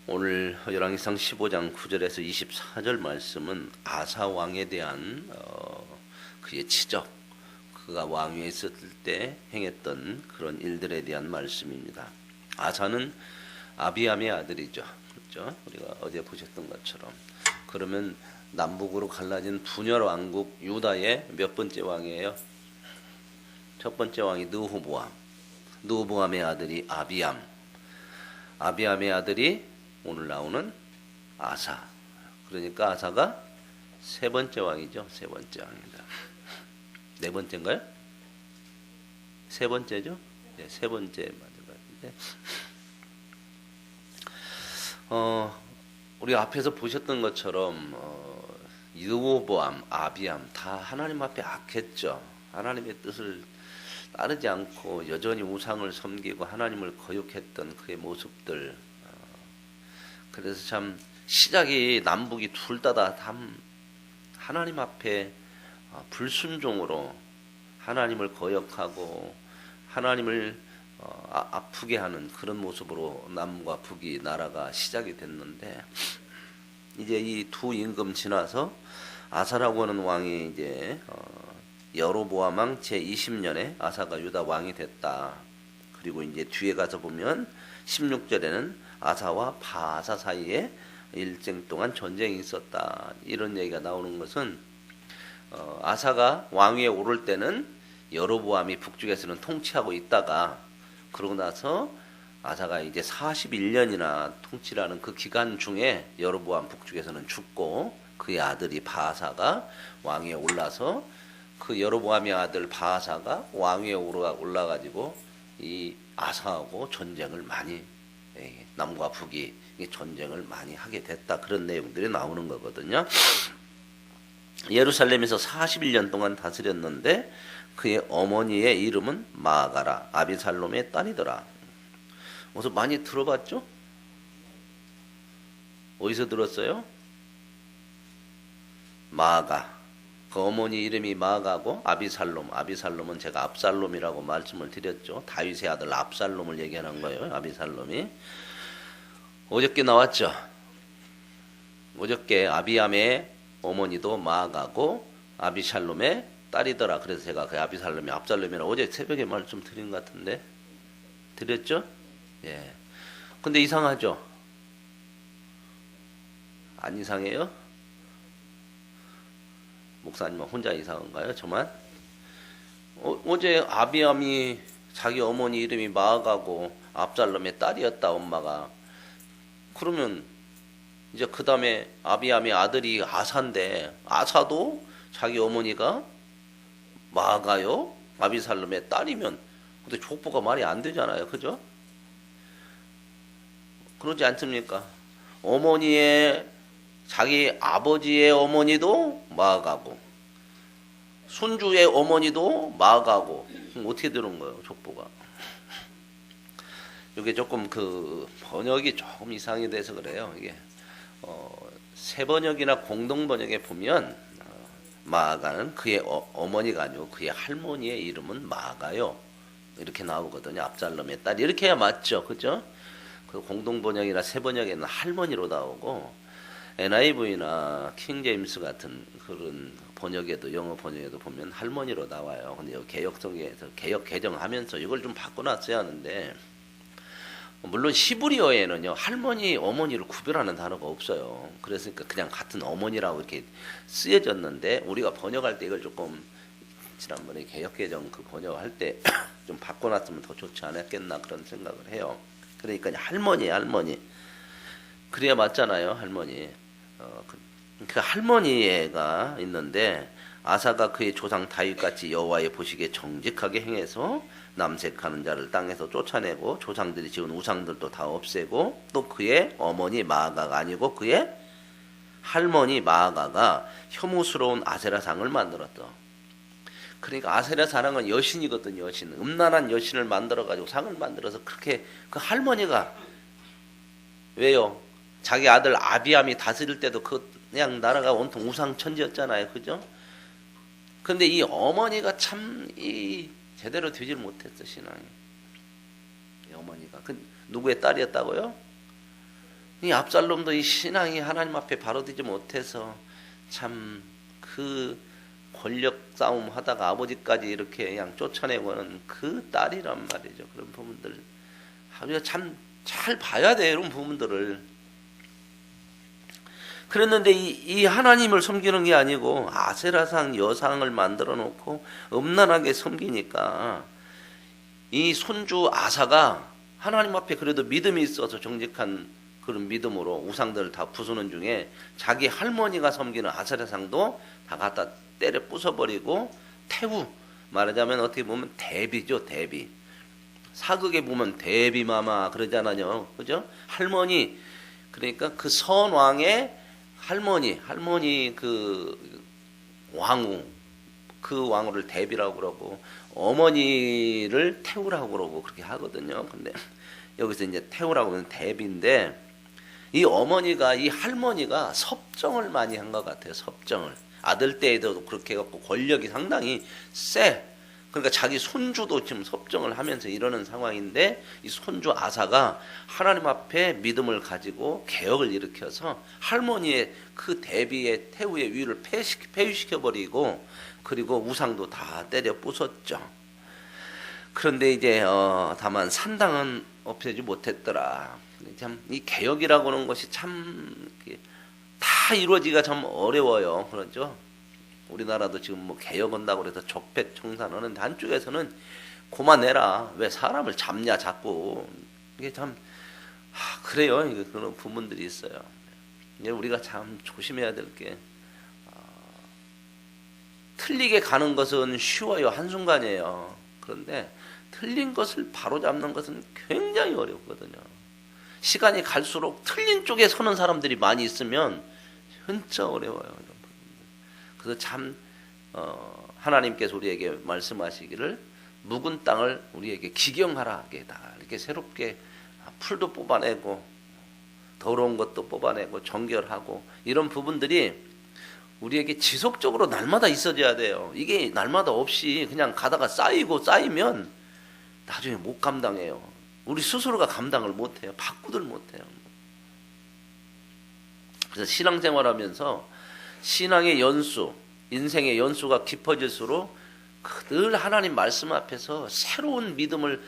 오늘 열왕기상 15장 9절에서 24절 말씀은 아사 왕에 대한 그의 치적, 그가 왕위에 있었을 때 행했던 그런 일들에 대한 말씀입니다. 아사는 아비암의 아들이죠. 그렇죠? 우리가 어제 보셨던 것처럼. 그러면 남북으로 갈라진 분열 왕국 유다의 몇 번째 왕이에요? 첫 번째 왕이 느호보암. 느호보암의 아들이 아비암. 아비암의 아들이 오늘 나오는 아사. 그러니까 아사가 세 번째 왕이죠. 세 번째 왕입니다. 네 번째인가요? 세 번째죠? 네, 세 번째 맞은 것 같은데. 우리 앞에서 보셨던 것처럼 느호보암, 아비암 다 하나님 앞에 악했죠. 하나님의 뜻을 따르지 않고 여전히 우상을 섬기고 하나님을 거역했던 그의 모습들. 그래서 참 시작이 남북이 둘 다 하나님 앞에 불순종으로 하나님을 거역하고 하나님을 아프게 하는 그런 모습으로 남과 북이 나라가 시작이 됐는데, 이제 이 두 임금 지나서 아사라고 하는 왕이 이제 여로보암 왕 제20년에 아사가 유다 왕이 됐다. 그리고 이제 뒤에 가서 보면 16절에는 아사와 바아사 사이에 일정 동안 전쟁이 있었다. 이런 얘기가 나오는 것은 아사가 왕위에 오를 때는 여로보암이 북쪽에서는 통치하고 있다가, 그러고 나서 아사가 이제 41년이나 통치라는 그 기간 중에 여로보암 북쪽에서는 죽고 그의 아들이 바아사가 왕위에 올라서 그 여로보암의 아들 바아사가 왕위에 올라가지고 이 아사하고 전쟁을 많이, 남과 북이 전쟁을 많이 하게 됐다. 그런 내용들이 나오는 거거든요. 예루살렘에서 41년 동안 다스렸는데 그의 어머니의 이름은 마아가라, 아비살롬의 딸이더라. 어디서 많이 들어봤죠? 어디서 들었어요? 마아가. 그 어머니 이름이 마아가고 아비살롬. 아비살롬은 제가 압살롬이라고 말씀을 드렸죠. 다윗의 아들 압살롬을 얘기하는 거예요. 아비살롬이. 어저께 나왔죠. 어저께 아비암의 어머니도 마아가고 아비살롬의 딸이더라. 그래서 제가 그 아비살롬이 압살롬이라고 어제 새벽에 말씀 드린 것 같은데, 드렸죠? 예. 근데 이상하죠? 안 이상해요? 목사님은 혼자 이상한가요? 저만? 어제 아비암이 자기 어머니 이름이 마아가고 압살롬의 딸이었다, 엄마가. 그러면 이제 그 다음에 아비암의 아들이 아사인데, 아사도 자기 어머니가 마아가요, 아비살롬의 딸이면 근데 족보가 말이 안 되잖아요. 그죠? 그러지 않습니까? 어머니의 자기 아버지의 어머니도 마아가고 손주의 어머니도 마아가고, 그럼 어떻게 되는 거예요, 족보가? 이게 조금 그 번역이 조금 이상이 돼서 그래요. 이게 새 번역이나 공동 번역에 보면 마아가는 그의 어머니가 아니고 그의 할머니의 이름은 마아가요, 이렇게 나오거든요. 압살롬의 딸, 이렇게 해야 맞죠, 그죠? 그 공동 번역이나 새 번역에는 할머니로 나오고, NIV나 킹제임스 같은 그런 번역에도, 영어 번역에도 보면 할머니로 나와요. 근데 개역성에서 개역 개정하면서 이걸 좀 바꿔놨어야 하는데, 물론 히브리어에는요 할머니, 어머니를 구별하는 단어가 없어요. 그래서 그냥 같은 어머니라고 이렇게 쓰여졌는데, 우리가 번역할 때 이걸 조금 지난번에 개역 개정 그 번역할 때 좀 바꿔놨으면 더 좋지 않았겠나 그런 생각을 해요. 그러니까 할머니, 할머니 그래야 맞잖아요, 할머니. 그 할머니가 있는데, 아사가 그의 조상 다윗같이 여호와의 보시기에 정직하게 행해서 남색하는 자를 땅에서 쫓아내고 조상들이 지은 우상들도 다 없애고, 또 그의 어머니 마아가가 아니고 그의 할머니 마아가가 혐오스러운 아세라상을 만들었다. 그러니까 아세라 사랑은 여신이거든요. 여신, 음란한 여신을 만들어가지고 상을 만들어서 그렇게, 그 할머니가 왜요? 자기 아들 아비암이 다스릴 때도 그냥 나라가 온통 우상천지였잖아요, 그죠? 근데 이 어머니가 참 제대로 되질 못했어, 신앙이. 이 어머니가 누구의 딸이었다고요? 이 압살롬도 이 신앙이 하나님 앞에 바로되지 못해서 참 그 권력 싸움 하다가 아버지까지 이렇게 그냥 쫓아내고는 그 딸이란 말이죠. 그런 부분들 우리가 참 잘 봐야 돼요. 이런 부분들을. 그랬는데 이 하나님을 섬기는 게 아니고 아세라상 여상을 만들어 놓고 음란하게 섬기니까 이 손주 아사가 하나님 앞에 그래도 믿음이 있어서 정직한 그런 믿음으로 우상들을 다 부수는 중에 자기 할머니가 섬기는 아세라상도 다 갖다 때려 부숴버리고 태우, 말하자면 어떻게 보면 대비죠. 대비. 사극에 보면 대비마마 그러잖아요. 그죠? 할머니, 그러니까 그 선왕의 할머니 그 왕후, 그 왕후를 대비라고 그러고 어머니를 태우라고 그러고 그렇게 하거든요. 근데 여기서 이제 태우라고 하면 대비인데 이 어머니가, 이 할머니가 섭정을 많이 한 것 같아요. 섭정을. 아들 때에도 그렇게 해갖고 권력이 상당히 세. 그러니까 자기 손주도 지금 섭정을 하면서 이러는 상황인데 이 손주 아사가 하나님 앞에 믿음을 가지고 개혁을 일으켜서 할머니의 그 대비의 태우의 위를 폐위시켜버리고 그리고 우상도 다 때려 부쉈죠. 그런데 이제 다만 산당은 없애지 못했더라. 참 이 개혁이라고 하는 것이 참 다 이루어지기가 참 어려워요. 그렇죠? 우리나라도 지금 뭐 개혁한다고 해서 적폐청산 하는데 한쪽에서는 그만해라. 왜 사람을 잡냐 자꾸. 이게 참 그래요. 그런 부분들이 있어요. 우리가 참 조심해야 될 게 틀리게 가는 것은 쉬워요. 한순간이에요. 그런데 틀린 것을 바로잡는 것은 굉장히 어렵거든요. 시간이 갈수록 틀린 쪽에 서는 사람들이 많이 있으면 진짜 어려워요. 그래서 참 하나님께서 우리에게 말씀하시기를 묵은 땅을 우리에게 기경하라 이렇게 새롭게 풀도 뽑아내고 더러운 것도 뽑아내고 정결하고 이런 부분들이 우리에게 지속적으로 날마다 있어져야 돼요. 이게 날마다 없이 그냥 가다가 쌓이면 나중에 못 감당해요. 우리 스스로가 감당을 못해요. 바꾸들 못해요. 그래서 신앙생활하면서 신앙의 연수, 인생의 연수가 깊어질수록 늘 하나님 말씀 앞에서 새로운 믿음을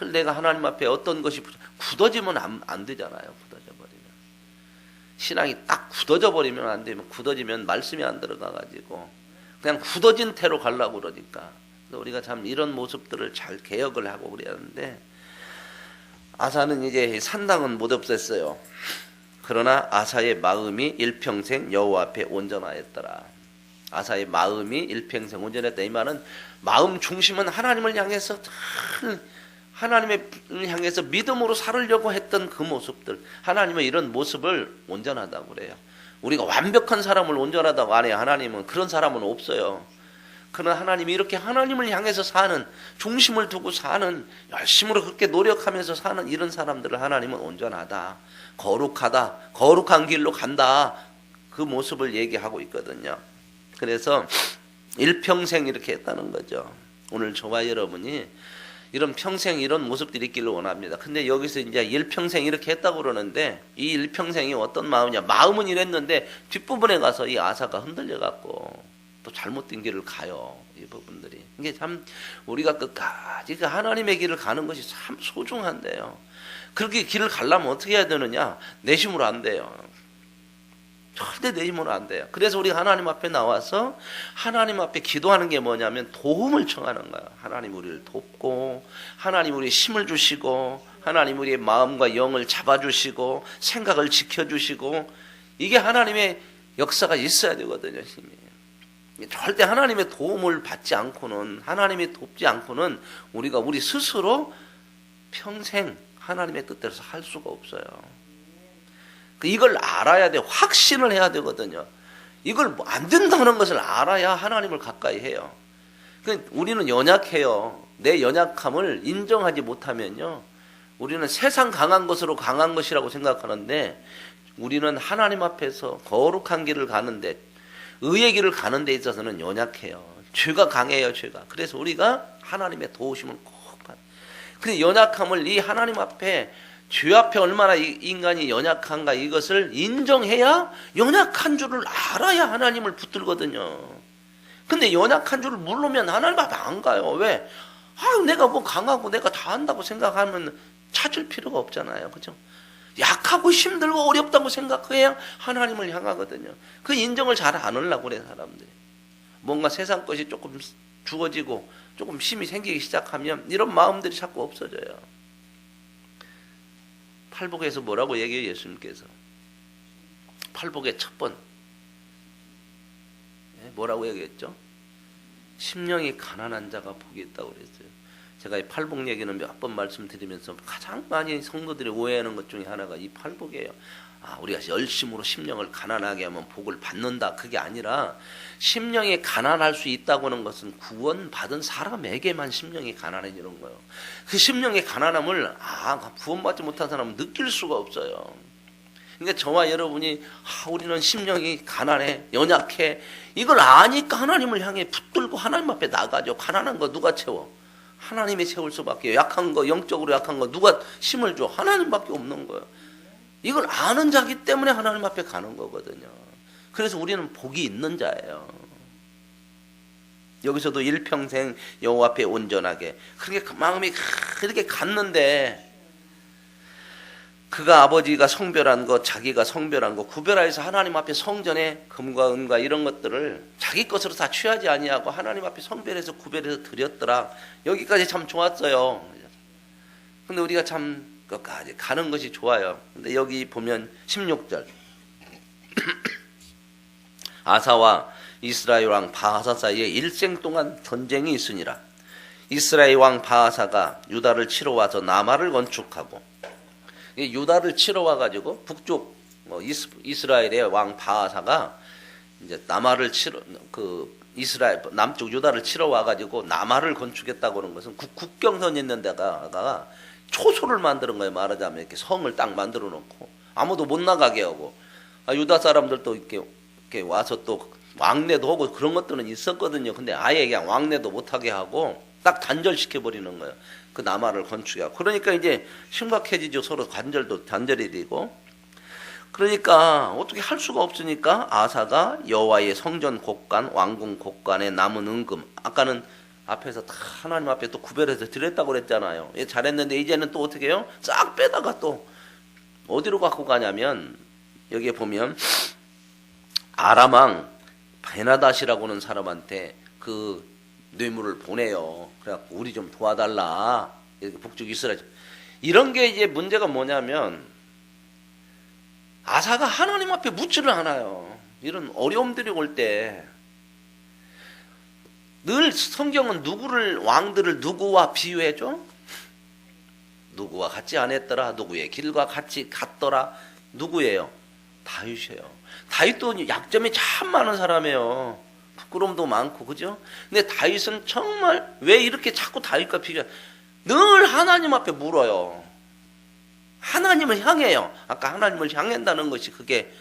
늘 내가 하나님 앞에 어떤 것이 굳어지면 안 되잖아요. 굳어져 버리면 신앙이 딱 굳어져 버리면 안 되면 굳어지면 말씀이 안 들어가 가지고 그냥 굳어진 태로 가려고 그러니까 우리가 참 이런 모습들을 잘 개혁을 하고 그래야 하는데 아사는 이제 산당은 못 없앴어요. 그러나 아사의 마음이 일평생 여호와 앞에 온전하였더라. 아사의 마음이 일평생 온전했다. 이 말은 마음 중심은 하나님을 향해서 하나님을 향해서 믿음으로 살으려고 했던 그 모습들, 하나님의 이런 모습을 온전하다고 그래요. 우리가 완벽한 사람을 온전하다고 안 해요. 하나님은 그런 사람은 없어요. 그러나 하나님이 이렇게 하나님을 향해서 사는, 중심을 두고 사는, 열심으로 그렇게 노력하면서 사는 이런 사람들을 하나님은 온전하다, 거룩하다, 거룩한 길로 간다, 그 모습을 얘기하고 있거든요. 그래서 일평생 이렇게 했다는 거죠. 오늘 저와 여러분이 이런 평생 이런 모습들이 있기를 원합니다. 근데 여기서 이제 일평생 이렇게 했다고 그러는데 이 일평생이 어떤 마음이냐, 마음은 이랬는데 뒷부분에 가서 이 아사가 흔들려 갖고 또 잘못된 길을 가요. 이 부분들이. 이게 참 우리가 끝까지 그 하나님의 길을 가는 것이 참 소중한데요. 그렇게 길을 가려면 어떻게 해야 되느냐? 내심으로 안 돼요. 절대 내심으로 안 돼요. 그래서 우리가 하나님 앞에 나와서 하나님 앞에 기도하는 게 뭐냐면 도움을 청하는 거예요. 하나님 우리를 돕고, 하나님 우리의 힘을 주시고, 하나님 우리의 마음과 영을 잡아주시고, 생각을 지켜주시고, 이게 하나님의 역사가 있어야 되거든요. 힘이. 절대 하나님의 도움을 받지 않고는, 하나님이 돕지 않고는 우리가 우리 스스로 평생 하나님의 뜻대로서 할 수가 없어요. 이걸 알아야 돼. 확신을 해야 되거든요. 이걸 안 된다는 것을 알아야 하나님을 가까이 해요. 우리는 연약해요. 내 연약함을 인정하지 못하면요, 우리는 세상 강한 것으로 강한 것이라고 생각하는데, 우리는 하나님 앞에서 거룩한 길을 가는데, 의의 길을 가는 데 있어서는 연약해요. 죄가 강해요, 죄가. 그래서 우리가 하나님의 도우심을 꼭 받아요. 근데 연약함을 이 하나님 앞에 죄 앞에 얼마나 인간이 연약한가 이것을 인정해야 연약한 줄을 알아야 하나님을 붙들거든요. 근데 연약한 줄을 모르면 하나님 앞에 안 가요. 왜? 내가 뭐 강하고 내가 다 한다고 생각하면 찾을 필요가 없잖아요. 그죠? 약하고 힘들고 어렵다고 생각해야 하나님을 향하거든요. 그 인정을 잘 안 하려고 그래 사람들이. 뭔가 세상 것이 조금 주어지고 조금 힘이 생기기 시작하면 이런 마음들이 자꾸 없어져요. 팔복에서 뭐라고 얘기해요 예수님께서? 팔복의 첫 번 뭐라고 얘기했죠? 심령이 가난한 자가 복이 있다고 그랬어요. 제가 이 팔복 얘기는 몇 번 말씀드리면서 가장 많이 성도들이 오해하는 것 중에 하나가 이 팔복이에요. 우리가 열심으로 심령을 가난하게 하면 복을 받는다. 그게 아니라 심령이 가난할 수 있다고 하는 것은 구원받은 사람에게만 심령이 가난해지는 거예요. 그 심령의 가난함을 구원받지 못한 사람은 느낄 수가 없어요. 그러니까 저와 여러분이 우리는 심령이 가난해, 연약해, 이걸 아니까 하나님을 향해 붙들고 하나님 앞에 나가죠. 가난한 거 누가 채워? 하나님이 채울 수밖에. 약한 거, 영적으로 약한 거 누가 힘을 줘? 하나님밖에 없는 거예요. 이걸 아는 자기 때문에 하나님 앞에 가는 거거든요. 그래서 우리는 복이 있는 자예요. 여기서도 일평생 여호와 앞에 온전하게, 그렇게 마음이 그렇게 갔는데 그가 아버지가 성별한 것, 자기가 성별한 것 구별하여서 하나님 앞에 성전에 금과 은과 이런 것들을 자기 것으로 다 취하지 아니하고 하나님 앞에 성별해서 구별해서 드렸더라. 여기까지 참 좋았어요. 근데 우리가 참 끝까지 가는 것이 좋아요. 근데 여기 보면 16절 아사와 이스라엘 왕 바하사 사이에 일생 동안 전쟁이 있으니라. 이스라엘 왕 바하사가 유다를 치러 와서 나마를 건축하고, 유다를 치러 와가지고 북쪽 이스라엘의 왕 바하사가 이제 나마를 이스라엘 남쪽 유다를 치러 와가지고 나마를 건축했다고 하는 것은 국경선 있는 데다가 초소를 만드는 거예요. 말하자면 이렇게 성을 딱 만들어 놓고 아무도 못 나가게 하고, 유다 사람들도 이렇게 와서 또 왕래도 하고 그런 것들은 있었거든요. 근데 아예 그냥 왕래도 못하게 하고 딱 단절시켜 버리는 거예요. 그 나마를 건축하고. 그러니까 이제 심각해지죠. 서로 단절이 되고. 그러니까 어떻게 할 수가 없으니까 아사가 여호와의 성전 곳간, 왕궁 곳간에 남은 은금, 아까는 앞에서 다 하나님 앞에 또 구별해서 드렸다고 그랬잖아요. 잘했는데 이제는 또 어떻게 해요? 싹 빼다가 또 어디로 갖고 가냐면 여기에 보면 아람 왕 베나닷이라고 하는 사람한테 그 뇌물을 보내요. 그래갖고 우리 좀 도와달라. 이렇게 북쪽 이스라엘. 이런 게 이제 문제가 뭐냐면 아사가 하나님 앞에 묻지를 않아요. 이런 어려움들이 올 때 늘 성경은 왕들을 누구와 비유해줘? 누구와 같이 안 했더라. 누구의 길과 같이 갔더라. 누구예요? 다윗이에요. 다윗도 약점이 참 많은 사람이에요. 부끄러움도 많고, 그죠? 근데 다윗은 정말 왜 이렇게 자꾸 다윗과 비교해? 늘 하나님 앞에 물어요. 하나님을 향해요. 아까 하나님을 향한다는 것이 그게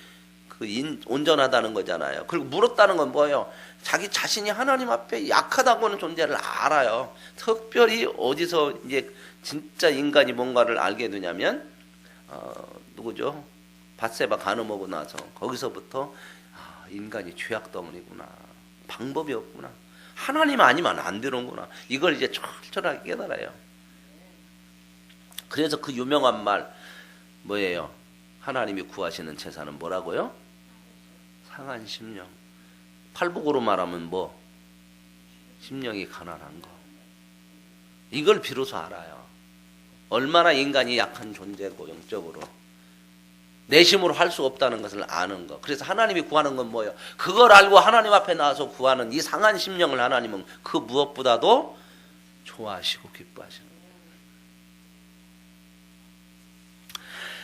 온전하다는 거잖아요. 그리고 물었다는 건 뭐예요? 자기 자신이 하나님 앞에 약하다고 하는 존재를 알아요. 특별히 어디서 이제 진짜 인간이 뭔가를 알게 되냐면 누구죠? 밧세바 간음하고 나서 거기서부터 인간이 죄악 덩어리구나. 방법이 없구나. 하나님 아니면 안 되는구나. 이걸 이제 철저하게 깨달아요. 그래서 그 유명한 말 뭐예요? 하나님이 구하시는 제사는 뭐라고요? 상한 심령. 팔복으로 말하면 뭐? 심령이 가난한 거. 이걸 비로소 알아요. 얼마나 인간이 약한 존재고 영적으로 내심으로 할 수 없다는 것을 아는 거. 그래서 하나님이 구하는 건 뭐예요? 그걸 알고 하나님 앞에 나와서 구하는 이 상한 심령을 하나님은 그 무엇보다도 좋아하시고 기뻐하시는 거예요.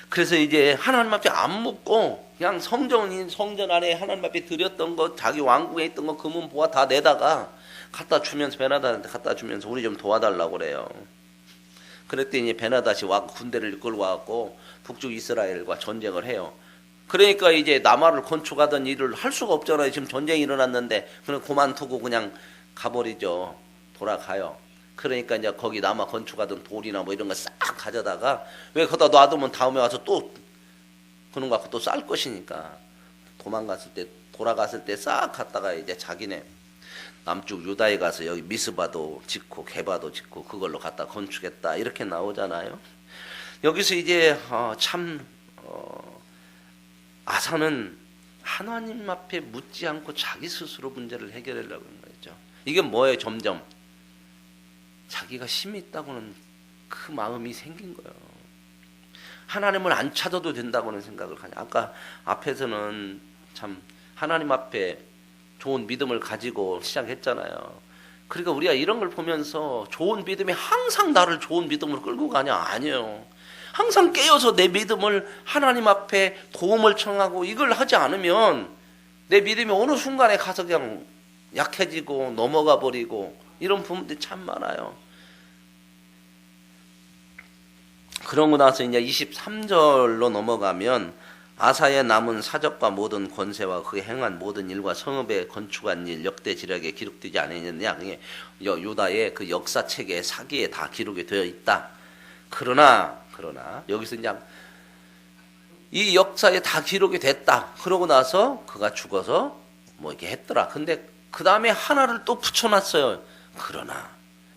그래서 이제 하나님 앞에 안 묻고 그냥 성전 안에 하나님 앞에 드렸던 거, 자기 왕궁에 있던 거 금은 보화 다 내다가 갖다 주면서 베나닷한테 갖다 주면서 우리 좀 도와달라고 그래요. 그랬더니 베나닷이 군대를 이끌고 와갖고 북쪽 이스라엘과 전쟁을 해요. 그러니까 이제 나마를 건축하던 일을 할 수가 없잖아요. 지금 전쟁이 일어났는데 그냥 그만두고 그냥 가버리죠. 돌아가요. 그러니까 이제 거기 남아 건축하던 돌이나 뭐 이런 거 싹 가져다가 왜 거기다 놔두면 다음에 와서 또 그런 거 갖고 또 쌀 것이니까 도망갔을 때 돌아갔을 때 싹 갔다가 이제 자기네 남쪽 유다에 가서 여기 미스바도 짓고 게바도 짓고 그걸로 갖다 건축했다 이렇게 나오잖아요. 여기서 이제 아사는 하나님 앞에 묻지 않고 자기 스스로 문제를 해결하려고 하는 거죠. 이게 뭐예요? 점점 자기가 힘이 있다고는 그 마음이 생긴 거예요. 하나님을 안 찾아도 된다고는 생각을 하냐. 아까 앞에서는 참 하나님 앞에 좋은 믿음을 가지고 시작했잖아요. 그러니까 우리가 이런 걸 보면서 좋은 믿음이 항상 나를 좋은 믿음으로 끌고 가냐? 아니에요. 항상 깨어서 내 믿음을 하나님 앞에 도움을 청하고 이걸 하지 않으면 내 믿음이 어느 순간에 가서 그냥 약해지고 넘어가 버리고 이런 부분들이 참 많아요. 그러고 나서 이제 23절로 넘어가면 아사의 남은 사적과 모든 권세와 그의 행한 모든 일과 성읍에 건축한 일 역대 지략에 기록되지 않았느냐. 유다의 그 역사책에 사기에 다 기록이 되어 있다. 그러나 여기서 이제 이 역사에 다 기록이 됐다. 그러고 나서 그가 죽어서 뭐 이렇게 했더라. 근데 그 다음에 하나를 또 붙여놨어요. 그러나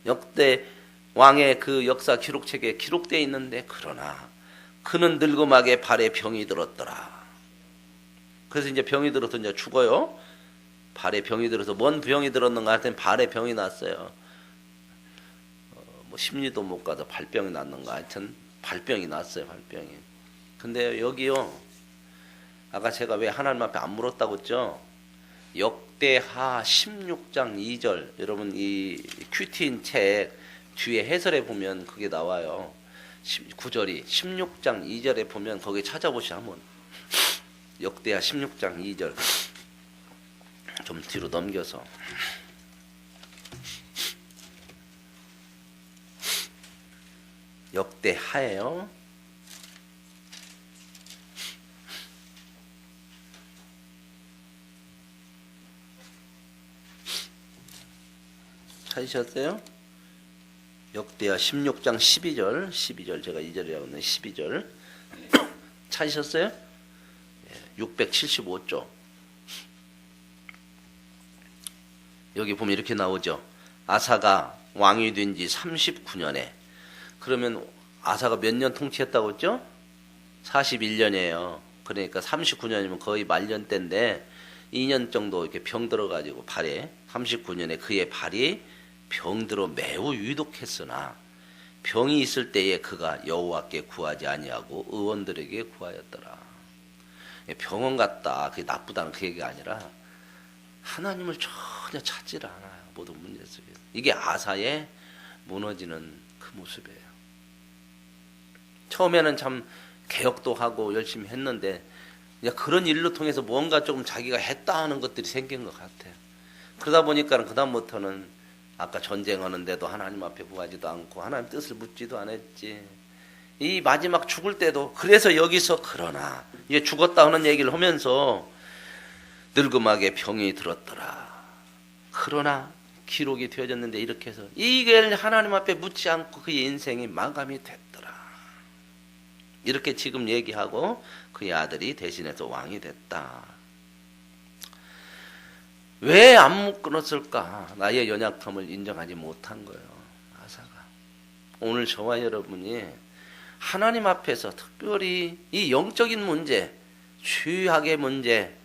역대 왕의 그 역사 기록책에 기록되어 있는데 그러나 그는 늙음하게 발에 병이 들었더라. 그래서 이제 병이 들어서 이제 죽어요. 발에 병이 들어서 뭔 병이 들었는가 하여튼 발에 병이 났어요. 뭐 심리도 못 가서 발병이 났는가 하여튼 발병이 났어요. 발병이. 근데 여기요. 아까 제가 왜 하나님 앞에 안 물었다고 했죠? 역대하 16장 2절 여러분 이 큐티인 책 뒤에 해설에 보면 그게 나와요. 9절이 16장 2절에 보면 거기 찾아보시면 한번 역대하 16장 2절 좀 뒤로 넘겨서 역대하예요. 찾으셨어요? 역대하 16장 12절 제가 2절이라고 했는데 12절 찾으셨어요? 675쪽 여기 보면 이렇게 나오죠. 아사가 왕이 된 지 39년에 그러면 아사가 몇 년 통치했다고 했죠? 41년이에요. 그러니까 39년이면 거의 말년 때인데 2년 정도 이렇게 병 들어가지고 발에 39년에 그의 발이 병들어 매우 위독했으나 병이 있을 때에 그가 여호와께 구하지 아니하고 의원들에게 구하였더라. 병원 갔다 그게 나쁘다는 그 얘기가 아니라 하나님을 전혀 찾질 않아요. 모든 문제 속에서. 이게 아사의 무너지는 그 모습이에요. 처음에는 참 개혁도 하고 열심히 했는데 그런 일로 통해서 뭔가 조금 자기가 했다 하는 것들이 생긴 것 같아요. 그러다 보니까 그다음부터는 아까 전쟁하는데도 하나님 앞에 구하지도 않고 하나님 뜻을 묻지도 않았지. 이 마지막 죽을 때도 그래서 여기서 그러나 이제 죽었다 하는 얘기를 하면서 늙음하게 병이 들었더라. 그러나 기록이 되어졌는데 이렇게 해서 이게 하나님 앞에 묻지 않고 그의 인생이 마감이 됐더라. 이렇게 지금 얘기하고 그의 아들이 대신해서 왕이 됐다. 왜 안 묶어놨을까? 나의 연약함을 인정하지 못한 거예요. 아사가. 오늘 저와 여러분이 하나님 앞에서 특별히 이 영적인 문제, 죄악의 문제,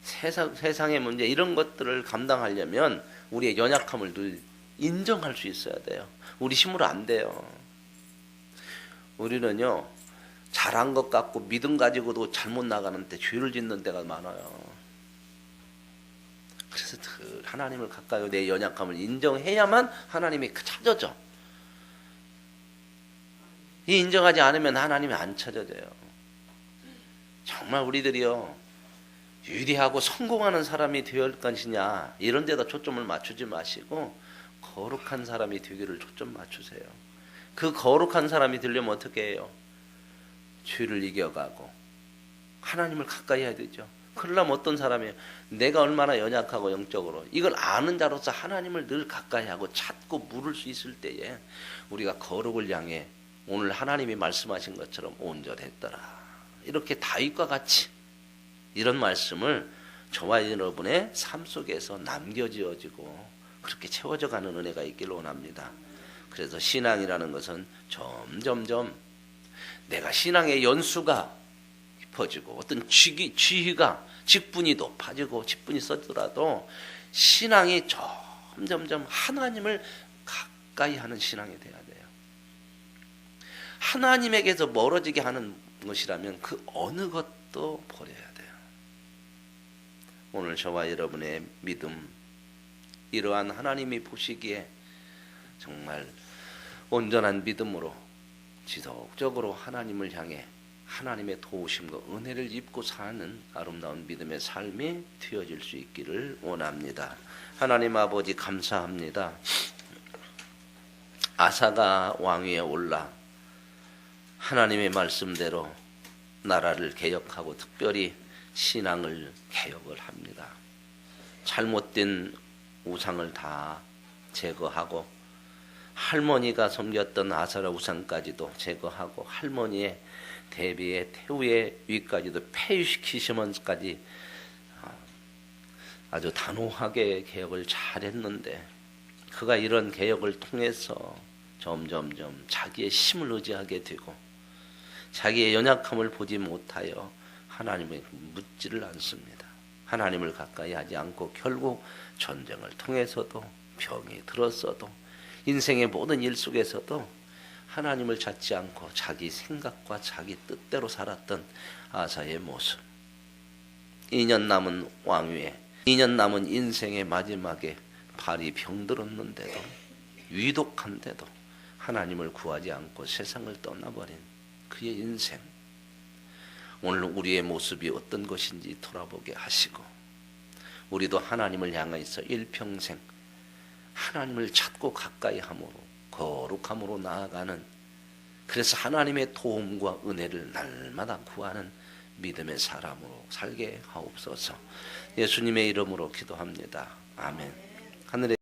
세상의 문제 이런 것들을 감당하려면 우리의 연약함을 늘 인정할 수 있어야 돼요. 우리 힘으로 안 돼요. 우리는요. 잘한 것 같고 믿음 가지고도 잘못 나가는데 죄를 짓는 데가 많아요. 그래서 하나님을 가까이 내 연약함을 인정해야만 하나님이 찾아져. 이 인정하지 않으면 하나님이 안 찾아져요. 정말 우리들이요 위대하고 성공하는 사람이 되을 것이냐 이런 데다 초점을 맞추지 마시고 거룩한 사람이 되기를 초점 맞추세요. 그 거룩한 사람이 되려면 어떻게 해요? 죄를 이겨가고 하나님을 가까이 해야 되죠. 그러려면 어떤 사람이에요? 내가 얼마나 연약하고 영적으로 이걸 아는 자로서 하나님을 늘 가까이 하고 찾고 물을 수 있을 때에 우리가 거룩을 향해 오늘 하나님이 말씀하신 것처럼 온전했더라. 이렇게 다윗과 같이 이런 말씀을 저와 여러분의 삶 속에서 남겨지어지고 그렇게 채워져가는 은혜가 있기를 원합니다. 그래서 신앙이라는 것은 점점점 내가 신앙의 연수가 깊어지고 어떤 지위가 직분이 높아지고 직분이 있었더라도 신앙이 점점점 하나님을 가까이 하는 신앙이 돼야 돼요. 하나님에게서 멀어지게 하는 것이라면 그 어느 것도 버려야 돼요. 오늘 저와 여러분의 믿음, 이러한 하나님이 보시기에 정말 온전한 믿음으로 지속적으로 하나님을 향해 하나님의 도우심과 은혜를 입고 사는 아름다운 믿음의 삶이 되어질 수 있기를 원합니다. 하나님 아버지 감사합니다. 아사가 왕위에 올라 하나님의 말씀대로 나라를 개혁하고 특별히 신앙을 개혁을 합니다. 잘못된 우상을 다 제거하고 할머니가 섬겼던 아사라 우상까지도 제거하고 할머니의 대비의 태우의 위까지도 폐위시키시면서까지 아주 단호하게 개혁을 잘했는데 그가 이런 개혁을 통해서 점점점 자기의 힘을 의지하게 되고 자기의 연약함을 보지 못하여 하나님을 묻지를 않습니다. 하나님을 가까이 하지 않고 결국 전쟁을 통해서도 병이 들었어도 인생의 모든 일 속에서도 하나님을 찾지 않고 자기 생각과 자기 뜻대로 살았던 아사의 모습. 2년 남은 왕위에 2년 남은 인생의 마지막에 발이 병들었는데도 위독한데도 하나님을 구하지 않고 세상을 떠나버린 그의 인생. 오늘 우리의 모습이 어떤 것인지 돌아보게 하시고 우리도 하나님을 향해서 일평생 하나님을 찾고 가까이 함으로 거룩함으로 나아가는, 그래서 하나님의 도움과 은혜를 날마다 구하는 믿음의 사람으로 살게 하옵소서. 예수님의 이름으로 기도합니다. 아멘. 하늘의